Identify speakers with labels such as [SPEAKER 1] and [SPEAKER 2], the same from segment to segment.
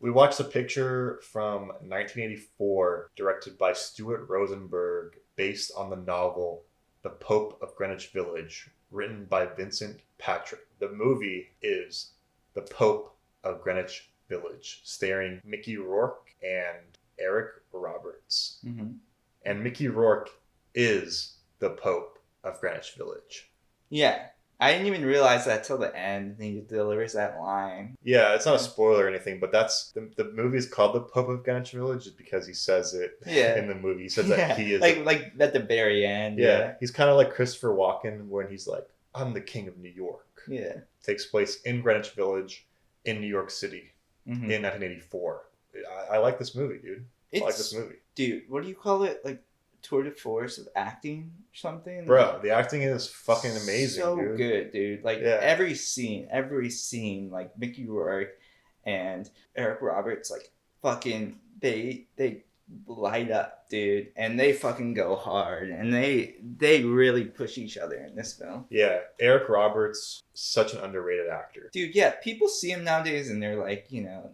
[SPEAKER 1] We watched a picture from 1984, directed by Stuart Rosenberg, based on the novel The Pope of Greenwich Village, written by Vincent Patrick. The movie is The Pope of Greenwich Village, starring Mickey Rourke and Eric Roberts.
[SPEAKER 2] Mm-hmm.
[SPEAKER 1] And Mickey Rourke is the Pope of Greenwich Village.
[SPEAKER 2] Yeah. I didn't even realize that till the end. He delivers that line.
[SPEAKER 1] Yeah, it's not a spoiler or anything, but that's the movie's called The Pope of Greenwich Village just because he says it in the movie. He says that he is
[SPEAKER 2] like at the very end.
[SPEAKER 1] Yeah. He's kind of like Christopher Walken when he's like, I'm the king of New York.
[SPEAKER 2] Yeah.
[SPEAKER 1] It takes place in Greenwich Village in New York City
[SPEAKER 2] Mm-hmm.
[SPEAKER 1] in 1984. I like this movie, dude. I like this movie.
[SPEAKER 2] Dude, what do you call it? Like tour de force of acting or something?
[SPEAKER 1] Bro, the acting is fucking amazing,
[SPEAKER 2] so
[SPEAKER 1] dude.
[SPEAKER 2] Good, dude. Like every scene, like Mickey Rourke and Eric Roberts, like fucking they light up, dude, and they fucking go hard, and they really push each other in this film.
[SPEAKER 1] Yeah, Eric Roberts, such an underrated actor.
[SPEAKER 2] Dude, yeah, people see him nowadays and they're like,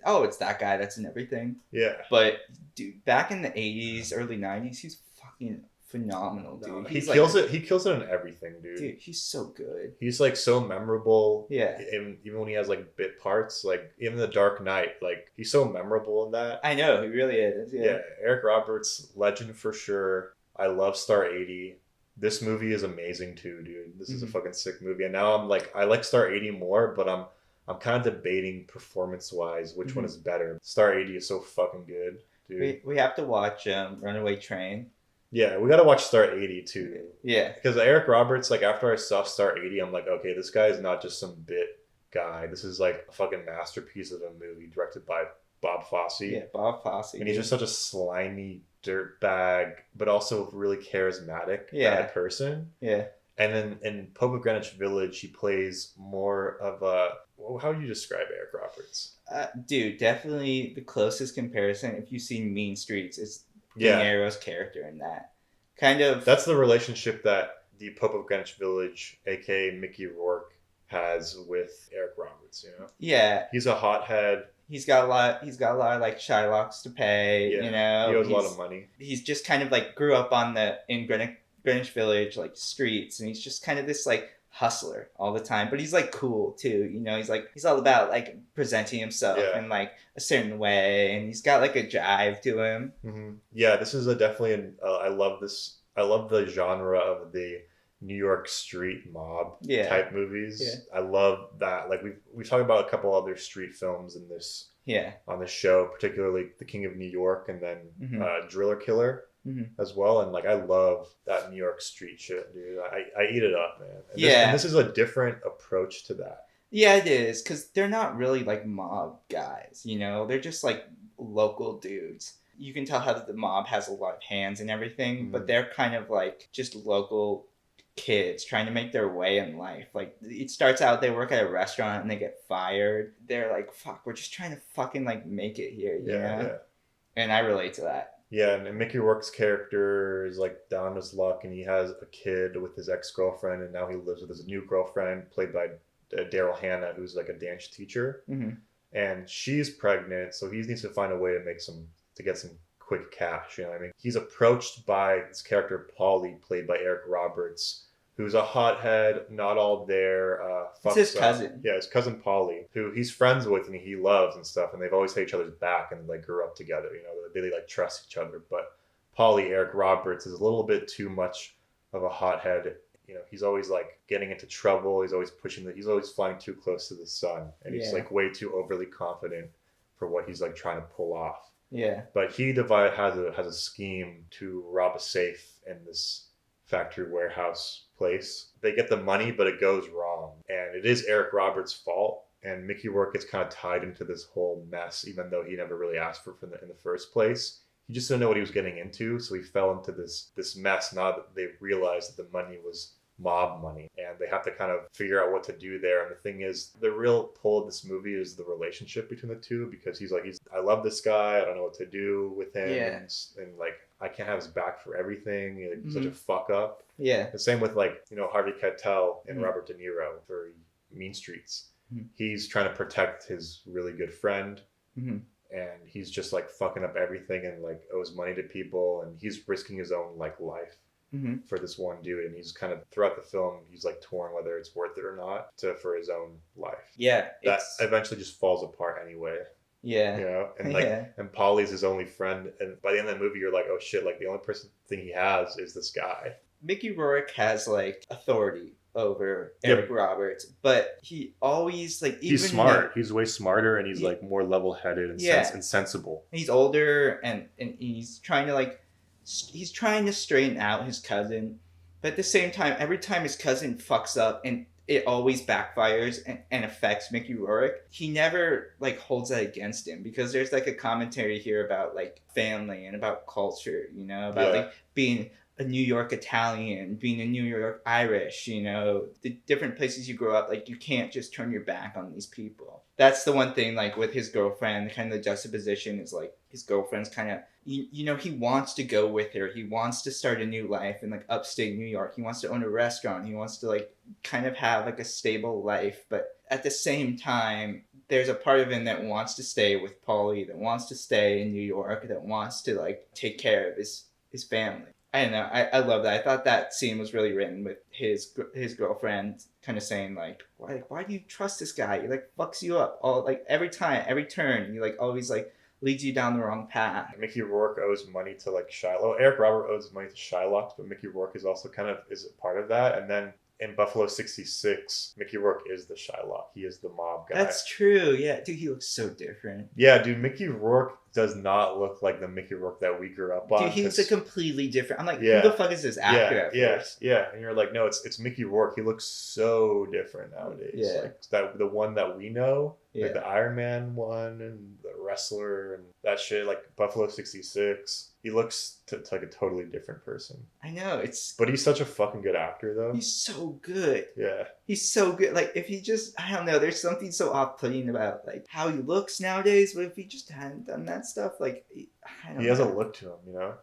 [SPEAKER 2] oh, it's that guy that's in everything.
[SPEAKER 1] Yeah.
[SPEAKER 2] But dude, back in the 80s, early 90s, he's fucking phenomenal, dude.
[SPEAKER 1] He kills it. He kills it in everything, dude.
[SPEAKER 2] Dude, he's so good.
[SPEAKER 1] He's like so memorable.
[SPEAKER 2] Yeah.
[SPEAKER 1] Even when he has like bit parts, like even The Dark Knight, like he's so memorable in that.
[SPEAKER 2] I know, he really is. Yeah.
[SPEAKER 1] Eric Roberts, legend for sure. I love Star 80. This movie is amazing too, dude. This is a fucking sick movie. And now I'm like, I like Star 80 more, but I'm kind of debating performance wise which one is better. Star 80 is so fucking good, dude.
[SPEAKER 2] We have to watch Runaway Train.
[SPEAKER 1] Yeah, we gotta watch Star 80 too.
[SPEAKER 2] Yeah.
[SPEAKER 1] Because Eric Roberts, like after I saw Star 80, I'm like, okay, this guy is not just some bit guy. This is like a fucking masterpiece of a movie directed by Bob Fosse.
[SPEAKER 2] Yeah, Bob Fosse.
[SPEAKER 1] And he's just such a slimy dirtbag, but also really charismatic bad person.
[SPEAKER 2] Yeah.
[SPEAKER 1] And then in Pope of Greenwich Village, he plays more of a... Well, how would you describe Eric Roberts?
[SPEAKER 2] Dude, definitely the closest comparison, if you've seen Mean Streets, is De Niro's character in that. Kind of... That's
[SPEAKER 1] the relationship that the Pope of Greenwich Village, a.k.a. Mickey Rourke, has with Eric Roberts,
[SPEAKER 2] Yeah.
[SPEAKER 1] He's a hothead.
[SPEAKER 2] He's got a lot of like Shylocks to pay,
[SPEAKER 1] He owes a lot of money.
[SPEAKER 2] He's just kind of like grew up in Greenwich Village, like streets, and he's just kind of this like hustler all the time, but he's like cool too, he's all about like presenting himself in like a certain way, and he's got like a jive to him.
[SPEAKER 1] Yeah, this is definitely I love the genre of the New York street mob type movies. I love that. Like we talked about a couple other street films in this on this show, particularly The King of New York and then Driller Killer as well. And like I love that New York street shit, dude. I eat it up, man. And this is a different approach to that.
[SPEAKER 2] Yeah, it is, because they're not really like mob guys, they're just like local dudes. You can tell how the mob has a lot of hands and everything, but they're kind of like just local kids trying to make their way in life. Like it starts out, they work at a restaurant and they get fired. They're like, fuck, we're just trying to fucking like make it here, you know? And I relate to that.
[SPEAKER 1] Yeah, and Mickey Rourke's character is like down his luck, and he has a kid with his ex-girlfriend, and now he lives with his new girlfriend played by Daryl Hannah, who's like a dance teacher. And she's pregnant, so he needs to find a way to get some quick cash, you know what I mean? He's approached by this character Paulie, played by Eric Roberts, who's a hothead, not all there.
[SPEAKER 2] It's his cousin.
[SPEAKER 1] Yeah, his cousin Paulie, who he's friends with and he loves and stuff, and they've always had each other's back and like grew up together, they like trust each other. But Paulie, Eric Roberts, is a little bit too much of a hothead. He's always like getting into trouble. He's always he's always flying too close to the sun, and he's like way too overly confident for what he's like trying to pull off.
[SPEAKER 2] Yeah.
[SPEAKER 1] But he has a scheme to rob a safe in this factory warehouse place. They get the money, but it goes wrong. And it is Eric Roberts' fault. And Mickey Rourke gets kind of tied into this whole mess, even though he never really asked for it in the first place. He just didn't know what he was getting into. So he fell into this mess now that they realized that the money was mob money, and they have to kind of figure out what to do there. And the thing is, the real pull of this movie is the relationship between the two, because he's I love this guy, I don't know what to do with him, and like I can't have his back for everything. He's such a fuck up. The same with Harvey Keitel and Robert De Niro for Mean Streets. He's trying to protect his really good friend and he's just like fucking up everything and like owes money to people, and he's risking his own like life for this one dude, and he's kind of throughout the film he's like torn whether it's worth it or not for his own life.
[SPEAKER 2] Yeah,
[SPEAKER 1] that eventually just falls apart anyway.
[SPEAKER 2] Yeah.
[SPEAKER 1] You know, and like, and Paulie's his only friend, and by the end of the movie, you're like, oh shit, like the only thing he has is this guy.
[SPEAKER 2] Mickey Rourke has like authority over Eric Roberts, but he always like even
[SPEAKER 1] he's smart. He's way smarter, and he's like more level-headed and sensible.
[SPEAKER 2] He's older, and he's trying to straighten out his cousin, but at the same time, every time his cousin fucks up and it always backfires and affects Mickey Rourke, he never like holds that against him, because there's like a commentary here about like family and about culture, you know, about like being a New York Italian, being a New York Irish, you know, the different places you grow up, like you can't just turn your back on these people. That's the one thing, like with his girlfriend, kind of the juxtaposition is like his girlfriend's kind of, you know, he wants to go with her. He wants to start a new life in like upstate New York. He wants to own a restaurant. He wants to like kind of have like a stable life. But at the same time, there's a part of him that wants to stay with Paulie, that wants to stay in New York, that wants to like take care of his family. I don't know. I love that. I thought that scene was really written with his girlfriend kind of saying like, why do you trust this guy? He like fucks you up all like every time, every turn. He like always like leads you down the wrong path.
[SPEAKER 1] Mickey Rourke owes money to like Shylock. Eric Robert owes money to Shylock, but Mickey Rourke is also kind of is a part of that. And then in Buffalo 66, Mickey Rourke is the Shylock. He is the mob guy.
[SPEAKER 2] That's true. Yeah, dude, he looks so different.
[SPEAKER 1] Yeah, dude, Mickey Rourke does not look like the Mickey Rourke that we grew up on.
[SPEAKER 2] Dude, he looks a completely different. I'm like, who the fuck is this actor?
[SPEAKER 1] Yeah. And you're like, no, it's Mickey Rourke. He looks so different nowadays.
[SPEAKER 2] Yeah.
[SPEAKER 1] Like that the one that we know, like the Iron Man one and the wrestler and that shit, like Buffalo 66. He looks like a totally different person.
[SPEAKER 2] I know,
[SPEAKER 1] but he's such a fucking good actor, though.
[SPEAKER 2] He's so good.
[SPEAKER 1] Yeah.
[SPEAKER 2] He's so good. Like, if he just, I don't know, there's something so off-putting about, like, how he looks nowadays, but if he just hadn't done that stuff, like, I don't know.
[SPEAKER 1] He has a look to him, you know?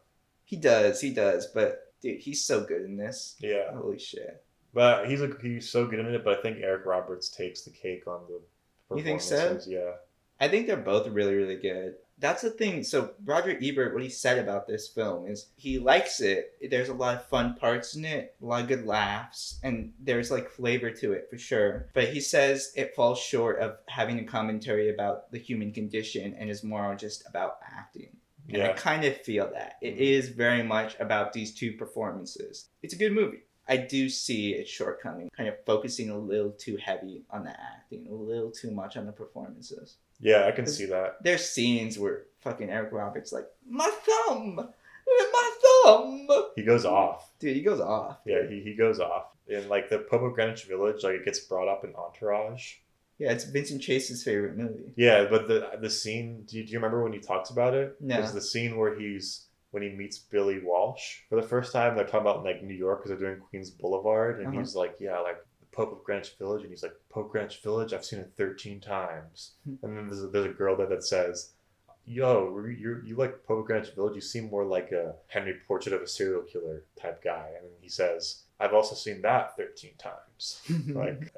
[SPEAKER 2] He does, but, dude, he's so good in this.
[SPEAKER 1] Yeah.
[SPEAKER 2] Holy shit.
[SPEAKER 1] But he's so good in it, but I think Eric Roberts takes the cake on the performances.
[SPEAKER 2] You think so?
[SPEAKER 1] Yeah.
[SPEAKER 2] I think they're both really, really good. That's the thing. So Roger Ebert, what he said about this film is he likes it. There's a lot of fun parts in it, a lot of good laughs, and there's like flavor to it for sure. But he says it falls short of having a commentary about the human condition and is more just about acting. And I kind of feel that. It is very much about these two performances. It's a good movie. I do see its shortcoming, kind of focusing a little too heavy on the acting, a little too much on the performances.
[SPEAKER 1] Yeah, I can see that.
[SPEAKER 2] There's scenes where fucking Eric Roberts like, my thumb! He
[SPEAKER 1] goes off.
[SPEAKER 2] Dude, he goes off.
[SPEAKER 1] Yeah, he goes off. In like the Pope of Greenwich Village, like it gets brought up in Entourage.
[SPEAKER 2] Yeah, it's Vincent Chase's favorite movie.
[SPEAKER 1] Yeah, but the scene, do you remember when he talks about it?
[SPEAKER 2] No.
[SPEAKER 1] It's the scene where when he meets Billy Walsh for the first time. They're talking about like New York because they're doing Queens Boulevard, and he's like, yeah, like Pope of Greenwich Village, and he's like, Pope Greenwich Village, I've seen it 13 times. And then there's a girl there that says, yo, you like Pope of Greenwich Village, you seem more like a Henry Portrait of a Serial Killer type guy. And then he says, I've also seen that 13 times. Like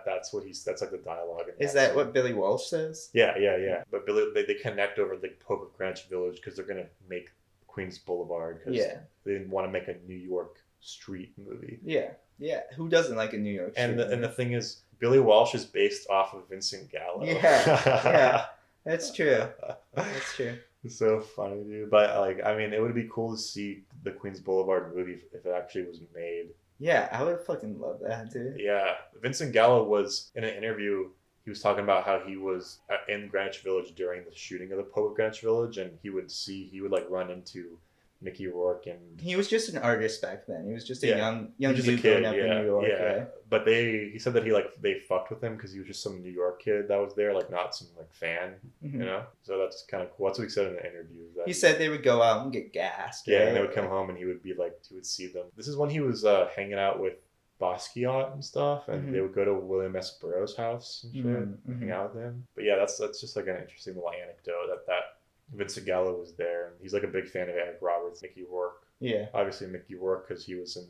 [SPEAKER 1] that's like the dialogue.
[SPEAKER 2] Is that what Billy Walsh says?
[SPEAKER 1] Yeah. But they connect over the Pope of Greenwich Village because they're gonna make Queens Boulevard because they didn't want to make a New York street movie.
[SPEAKER 2] Yeah, who doesn't like a New York street movie?
[SPEAKER 1] And the thing is, Billy Walsh is based off of Vincent Gallo.
[SPEAKER 2] Yeah, that's true. That's true.
[SPEAKER 1] It's so funny, dude. But like, I mean, it would be cool to see the Queens Boulevard movie if it actually was made.
[SPEAKER 2] Yeah, I would fucking love that, dude.
[SPEAKER 1] Yeah, Vincent Gallo was in an interview. He was talking about how he was in Greenwich Village during the shooting of the Pope of Greenwich Village, and he would like run into Mickey Rourke, and
[SPEAKER 2] he was just an artist back then. He was just a young
[SPEAKER 1] just
[SPEAKER 2] dude
[SPEAKER 1] a kid,
[SPEAKER 2] growing up in New York. Yeah.
[SPEAKER 1] But he said that they fucked with him because he was just some New York kid that was there, like not some like fan, you know. So that's kind of cool. That's what he said in the interview.
[SPEAKER 2] He said they would go out and get gassed.
[SPEAKER 1] Yeah, and they would come home and he would see them. This is when he was hanging out with Basquiat and stuff, and they would go to William S. Burroughs' house and shit, and hang out with him. But yeah, that's just like an interesting little anecdote that Vincent Gallo was there, and he's like a big fan of Eric Roberts, Mickey Rourke. Yeah. Obviously Mickey Rourke because he was in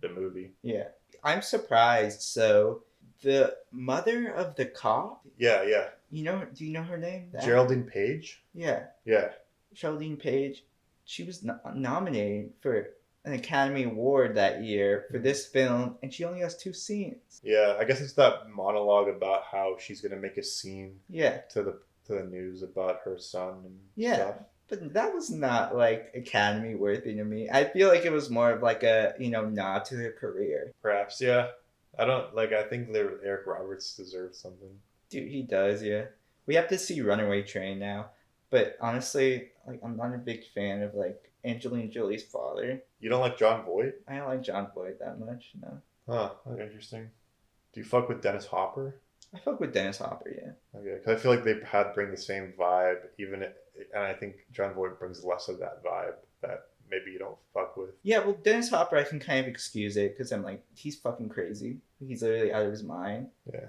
[SPEAKER 1] the movie.
[SPEAKER 2] Yeah. I'm surprised. So The mother of the cop.
[SPEAKER 1] Yeah.
[SPEAKER 2] Do you know her name?
[SPEAKER 1] Geraldine Page?
[SPEAKER 2] Yeah.
[SPEAKER 1] Yeah.
[SPEAKER 2] Geraldine Page. She was nominated for an Academy Award that year for this film, and she only has 2 scenes.
[SPEAKER 1] Yeah, I guess it's that monologue about how she's gonna make a scene
[SPEAKER 2] Yeah.
[SPEAKER 1] to the news about her son and
[SPEAKER 2] Yeah.
[SPEAKER 1] stuff.
[SPEAKER 2] But that was not like Academy worthy to me. I feel like it was more of like a nod to her career.
[SPEAKER 1] Perhaps, yeah. I think Eric Roberts deserves something.
[SPEAKER 2] Dude, he does, yeah. We have to see Runaway Train now, but honestly, like I'm not a big fan of like Angelina Jolie's father.
[SPEAKER 1] You don't like Jon Voight?
[SPEAKER 2] I don't like Jon Voight that much, no.
[SPEAKER 1] Huh, that's interesting. Do you fuck with Dennis Hopper?
[SPEAKER 2] I fuck with Dennis Hopper, yeah.
[SPEAKER 1] Okay, because I feel like they bring the same vibe, and I think Jon Voight brings less of that vibe that maybe you don't fuck with.
[SPEAKER 2] Yeah, well, Dennis Hopper, I can kind of excuse it because I'm like, he's fucking crazy. He's literally out of his mind.
[SPEAKER 1] Yeah.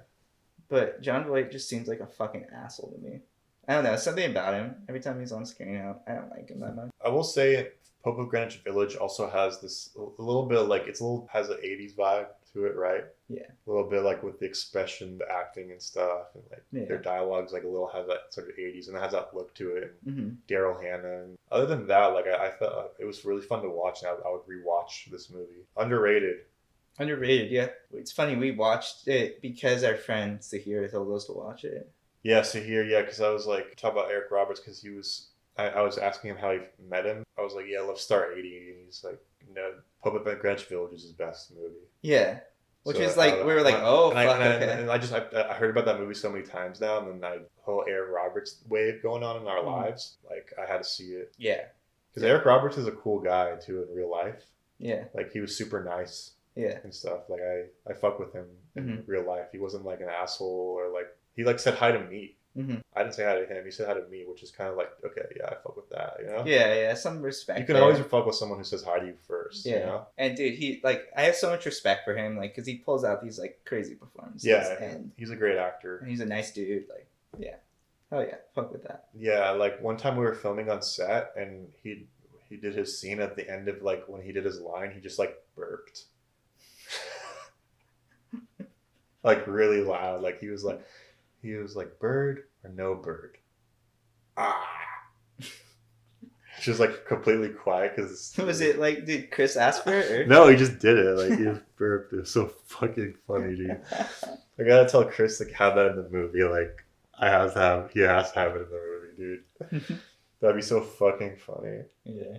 [SPEAKER 2] But Jon Voight just seems like a fucking asshole to me. I don't know, something about him. Every time he's on screen, I don't like him that much.
[SPEAKER 1] I will say, Pope of Greenwich Village also has this a little bit like has an 80s vibe to it, right?
[SPEAKER 2] Yeah.
[SPEAKER 1] A little bit like with the expression, the acting and stuff, and like their dialogues like a little has that sort of 80s and it has that look to it. And Daryl Hannah. And other than that, like I thought it was really fun to watch, and I would rewatch this movie. Underrated.
[SPEAKER 2] Underrated, yeah. It's funny, we watched it because our friend Sahir told us to watch it.
[SPEAKER 1] Yeah, Sahir, yeah, because I was like talking about Eric Roberts because I was asking him how he met him. I was like, yeah, I love Star 80, and he's like, no, Pope of Greenwich Village is his best movie.
[SPEAKER 2] Yeah. Which is like, we were like, oh, fuck, okay.
[SPEAKER 1] And I heard about that movie so many times now, and then the whole Eric Roberts wave going on in our lives, like, I had to see it.
[SPEAKER 2] Yeah.
[SPEAKER 1] Because Eric Roberts is a cool guy, too, in real life.
[SPEAKER 2] Yeah.
[SPEAKER 1] Like, he was super nice.
[SPEAKER 2] Yeah.
[SPEAKER 1] And stuff. Like, I fuck with him in real life. He wasn't, like, an asshole, or, like, he, like, said hi to me. I didn't say hi to him. He said hi to me, which is kind of like, okay, yeah, I fuck with that, you know?
[SPEAKER 2] Yeah, some respect.
[SPEAKER 1] You can always fuck with someone who says hi to you first, you know?
[SPEAKER 2] And dude, I have so much respect for him, like, because he pulls out these, like, crazy performances.
[SPEAKER 1] Yeah,
[SPEAKER 2] and
[SPEAKER 1] he's a great actor.
[SPEAKER 2] And he's a nice dude, like, yeah. Oh, yeah, fuck with that.
[SPEAKER 1] Yeah, like, one time we were filming on set, and he did his scene at the end of, like, when he did his line, he just, like, burped. Like, really loud. Like, he was like, bird or no bird? Ah. Just like completely quiet because.
[SPEAKER 2] Was it like, did Chris ask for it? Or?
[SPEAKER 1] No, he just did it. Like, he just burped. It was so fucking funny, dude. I gotta tell Chris to have that in the movie. Like, he has to have it in the movie, dude. That'd be so fucking funny.
[SPEAKER 2] Yeah.